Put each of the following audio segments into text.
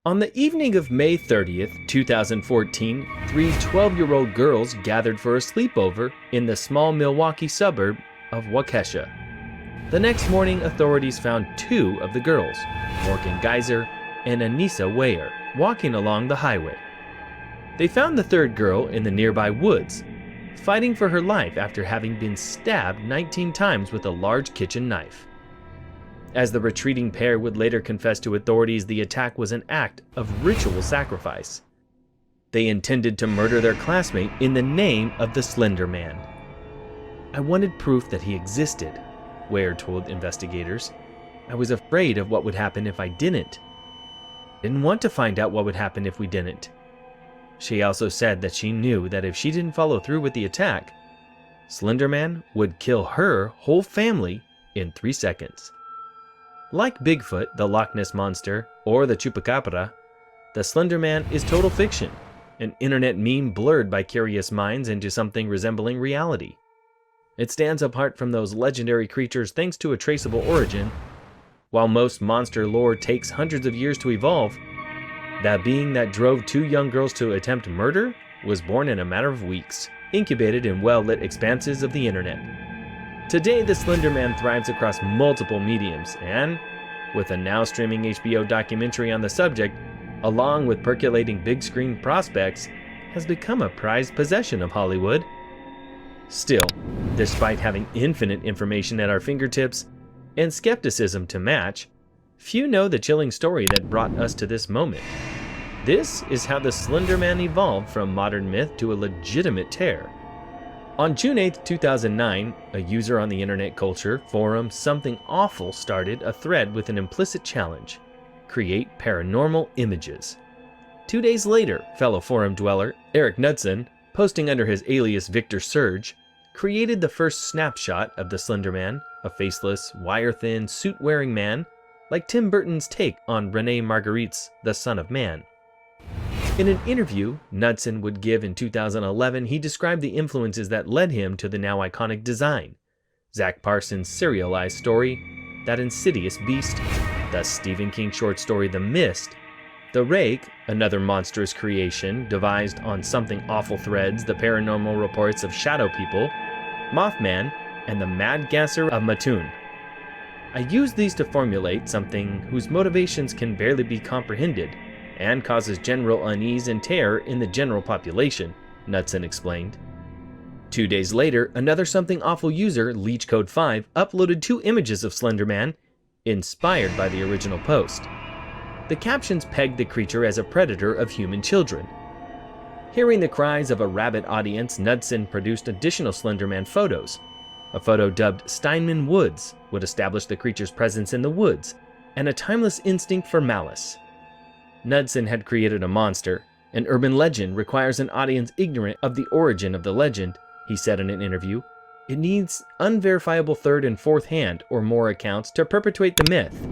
On the evening of May 30th, 2014, three 12-year-old girls gathered for a sleepover in the small Milwaukee suburb of Waukesha. The next morning, authorities found two of the girls, Morgan Geyser and Anissa Weyer, walking along the highway. They found the third girl in the nearby woods, fighting for her life after having been stabbed 19 times with a large kitchen knife. As the retreating pair would later confess to authorities, the attack was an act of ritual sacrifice. They intended to murder their classmate in the name of the Slender Man. "I wanted proof that he existed," Weyer told investigators. "I was afraid of what would happen if I didn't. Didn't want to find out what would happen if we didn't." She also said that she knew that if she didn't follow through with the attack, Slender Man would kill her whole family in 3 seconds. Like Bigfoot, the Loch Ness Monster, or the Chupacabra, the Slender Man is total fiction, an internet meme blurred by curious minds into something resembling reality. It stands apart from those legendary creatures thanks to a traceable origin. While most monster lore takes hundreds of years to evolve, that being that drove two young girls to attempt murder was born in a matter of weeks, incubated in well-lit expanses of the internet. Today, the Slender Man thrives across multiple mediums and, with a now streaming HBO documentary on the subject, along with percolating big-screen prospects, has become a prized possession of Hollywood. Still, despite having infinite information at our fingertips and skepticism to match, few know the chilling story that brought us to this moment. This is how the Slender Man evolved from modern myth to a legitimate terror. On June 8, 2009, a user on the internet culture forum Something Awful started a thread with an implicit challenge: create paranormal images. 2 days later, fellow forum dweller Eric Knudsen, posting under his alias Victor Surge, created the first snapshot of the Slender Man, a faceless, wire-thin, suit-wearing man, like Tim Burton's take on Rene Magritte's The Son of Man. In an interview Knudsen would give in 2011, he described the influences that led him to the now iconic design: Zach Parsons' serialized story, That Insidious Beast, the Stephen King short story The Mist, The Rake, another monstrous creation devised on Something Awful threads, the paranormal reports of shadow people, Mothman, and the Mad Gasser of Mattoon. "I use these to formulate something whose motivations can barely be comprehended, and causes general unease and terror in the general population," Knudsen explained. 2 days later, another Something Awful user, LeechCode5, uploaded 2 images of Slender Man, inspired by the original post. The captions pegged the creature as a predator of human children. Hearing the cries of a rabid audience, Knudsen produced additional Slender Man photos. A photo dubbed Steinman Woods would establish the creature's presence in the woods, and a timeless instinct for malice. Knudsen had created a monster. An urban legend requires an audience ignorant of the origin of the legend, he said in an interview. It needs unverifiable third and fourth hand or more accounts to perpetuate the myth.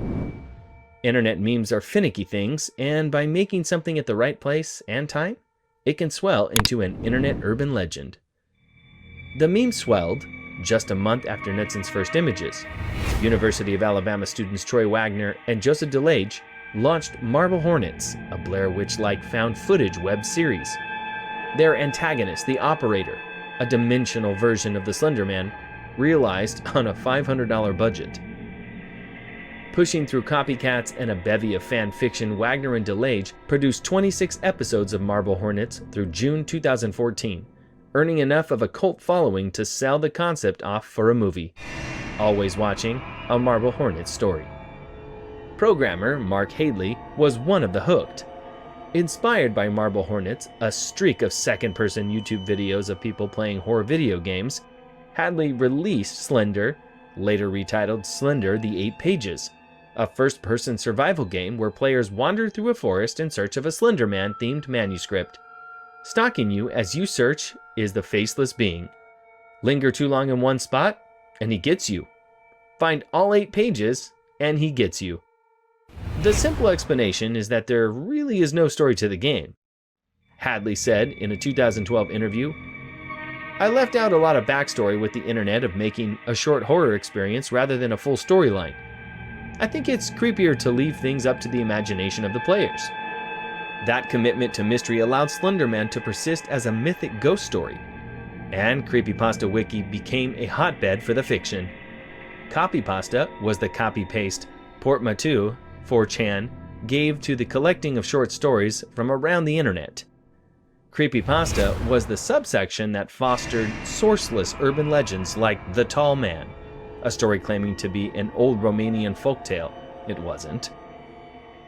Internet memes are finicky things, and by making something at the right place and time, it can swell into an internet urban legend. The meme swelled just a month after Knudsen's first images. University of Alabama students Troy Wagner and Joseph DeLage launched Marble Hornets, a Blair Witch-like found footage web series. Their antagonist, the Operator, a dimensional version of the Slender Man, realized on a $500 budget. Pushing through copycats and a bevy of fan fiction, Wagner and DeLage produced 26 episodes of Marble Hornets through June 2014, earning enough of a cult following to sell the concept off for a movie. Always watching a Marble Hornets story. Programmer Mark Hadley was one of the hooked. Inspired by Marble Hornets, a streak of second-person YouTube videos of people playing horror video games, Hadley released Slender, later retitled Slender: The 8 Pages, a first-person survival game where players wander through a forest in search of a Slender Man-themed manuscript. Stalking you as you search is the faceless being. Linger too long in one spot, and he gets you. Find all 8 pages, and he gets you. The simple explanation is that there really is no story to the game. Hadley said in a 2012 interview, "I left out a lot of backstory with the internet of making a short horror experience rather than a full storyline. I think it's creepier to leave things up to the imagination of the players. That commitment to mystery allowed Slenderman to persist as a mythic ghost story, and Creepypasta Wiki became a hotbed for the fiction. Copypasta was the copy-paste portmanteau 4chan gave to the collecting of short stories from around the internet. Creepypasta was the subsection that fostered sourceless urban legends like The Tall Man, a story claiming to be an old Romanian folktale. It wasn't.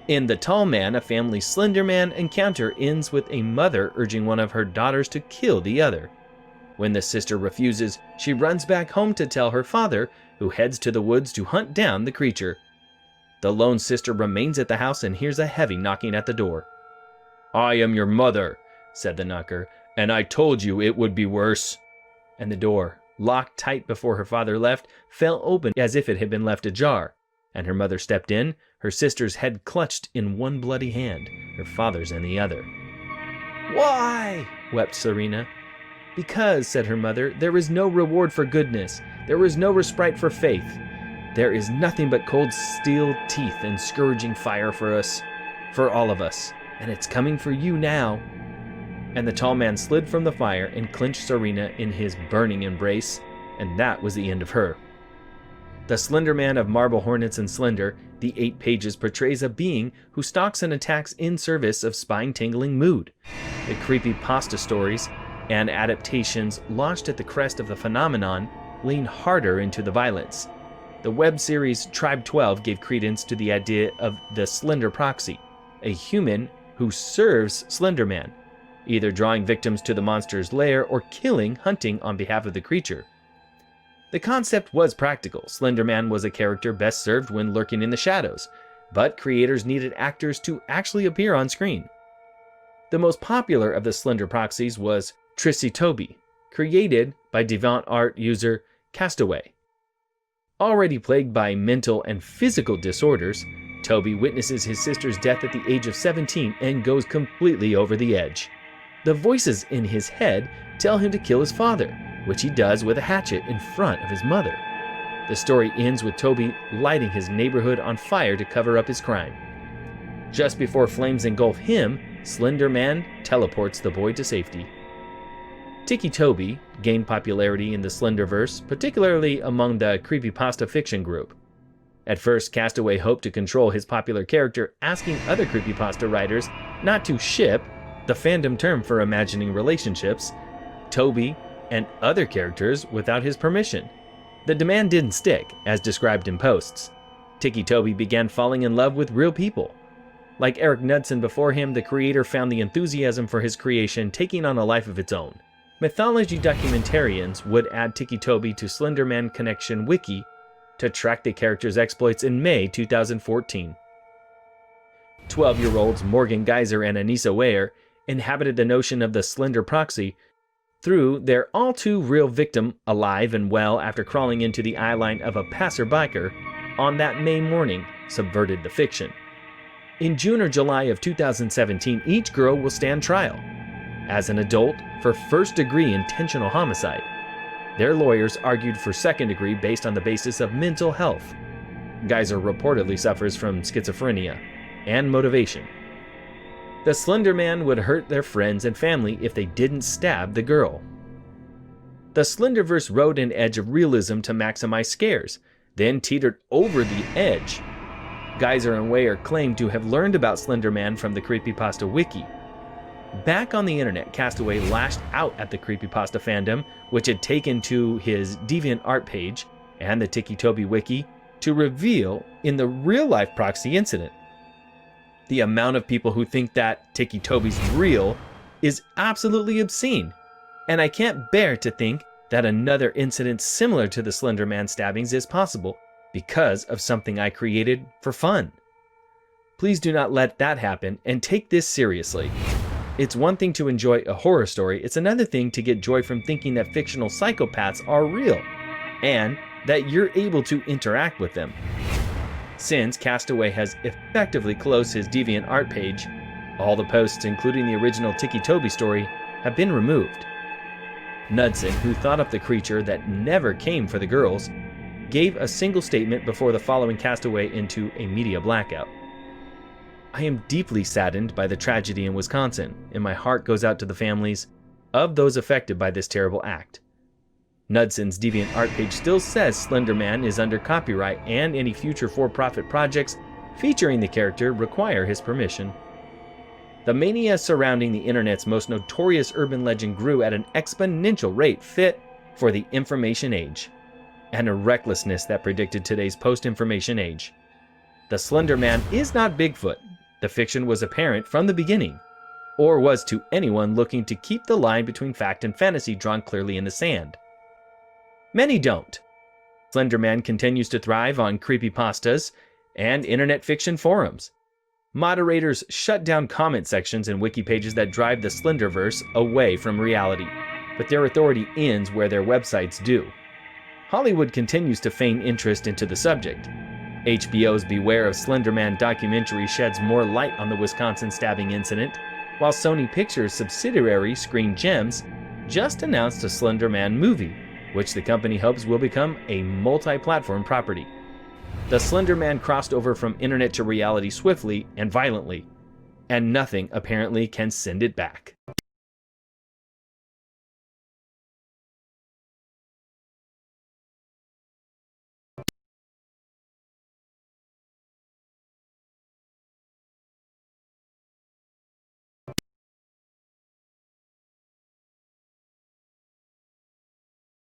In The Tall Man, a family Slenderman encounter ends with a mother urging one of her daughters to kill the other. When the sister refuses, she runs back home to tell her father, who heads to the woods to hunt down the creature. The lone sister remains at the house and hears a heavy knocking at the door. "I am your mother," said the knocker, "and I told you it would be worse." And the door, locked tight before her father left, fell open as if it had been left ajar, and her mother stepped in, her sister's head clutched in one bloody hand, her father's in the other. "Why?" wept Serena. "Because," said her mother, "there is no reward for goodness. There is no respite for faith. There is nothing but cold steel teeth and scourging fire for us, for all of us, and it's coming for you now." And the tall man slid from the fire and clinched Serena in his burning embrace, and that was the end of her. The Slender Man of Marble Hornets and Slender, the 8 pages portrays a being who stalks and attacks in service of spine-tingling mood. The creepypasta stories and adaptations launched at the crest of the phenomenon lean harder into the violence. The web series Tribe 12 gave credence to the idea of the Slender Proxy, a human who serves Slenderman, either drawing victims to the monster's lair or hunting on behalf of the creature. The concept was practical. Slenderman was a character best served when lurking in the shadows, but creators needed actors to actually appear on screen. The most popular of the Slender proxies was Trissy Toby, created by DeviantArt user Castaway. Already plagued by mental and physical disorders, Toby witnesses his sister's death at the age of 17 and goes completely over the edge. The voices in his head tell him to kill his father, which he does with a hatchet in front of his mother. The story ends with Toby lighting his neighborhood on fire to cover up his crime. Just before flames engulf him, Slender Man teleports the boy to safety. Tiki Toby gained popularity in the Slenderverse, particularly among the creepypasta fiction group. At first, Castaway hoped to control his popular character, asking other creepypasta writers not to ship, the fandom term for imagining relationships, Toby and other characters without his permission. The demand didn't stick, as described in posts. Tiki Toby began falling in love with real people. Like Eric Knudsen before him, the creator found the enthusiasm for his creation taking on a life of its own. Mythology documentarians would add Tiki Toby to Slenderman Connection Wiki to track the character's exploits in May 2014. 12-year-olds Morgan Geyser and Anissa Weyer inhabited the notion of the Slender Proxy through their all-too-real victim alive and well after crawling into the eyeline of a passerbiker on that May morning subverted the fiction. In June or July of 2017, each girl will stand trial as an adult for first-degree intentional homicide. Their lawyers argued for second degree based on the basis of mental health. Geyser reportedly suffers from schizophrenia and motivation. The Slender Man would hurt their friends and family if they didn't stab the girl. The Slenderverse rode an edge of realism to maximize scares, then teetered over the edge. Geyser and Weyer claimed to have learned about Slender Man from the Creepypasta Wiki. Back on the internet, Castaway lashed out at the Creepypasta fandom, which had taken to his DeviantArt page and the Tiki Toby Wiki to reveal in the real-life proxy incident. The amount of people who think that Tiki Toby's real is absolutely obscene, and I can't bear to think that another incident similar to the Slender Man stabbings is possible because of something I created for fun. Please do not let that happen and take this seriously. It's one thing to enjoy a horror story, it's another thing to get joy from thinking that fictional psychopaths are real, and that you're able to interact with them. Since Castaway has effectively closed his DeviantArt page, all the posts, including the original Tiki Toby story, have been removed. Knudsen, who thought up the creature that never came for the girls, gave a single statement before the following Castaway into a media blackout. I am deeply saddened by the tragedy in Wisconsin, and my heart goes out to the families of those affected by this terrible act. Nudson's DeviantArt page still says Slender Man is under copyright, and any future for-profit projects featuring the character require his permission. The mania surrounding the internet's most notorious urban legend grew at an exponential rate fit for the information age, and a recklessness that predicted today's post-information age. The Slender Man is not Bigfoot. The fiction was apparent from the beginning, or was to anyone looking to keep the line between fact and fantasy drawn clearly in the sand. Many don't. Slender Man continues to thrive on creepypastas and internet fiction forums. Moderators shut down comment sections and wiki pages that drive the Slenderverse away from reality, but their authority ends where their websites do. Hollywood continues to feign interest into the subject. HBO's Beware of Slender Man documentary sheds more light on the Wisconsin stabbing incident, while Sony Pictures' subsidiary Screen Gems just announced a Slender Man movie, which the company hopes will become a multi-platform property. The Slender Man crossed over from internet to reality swiftly and violently, and nothing apparently can send it back.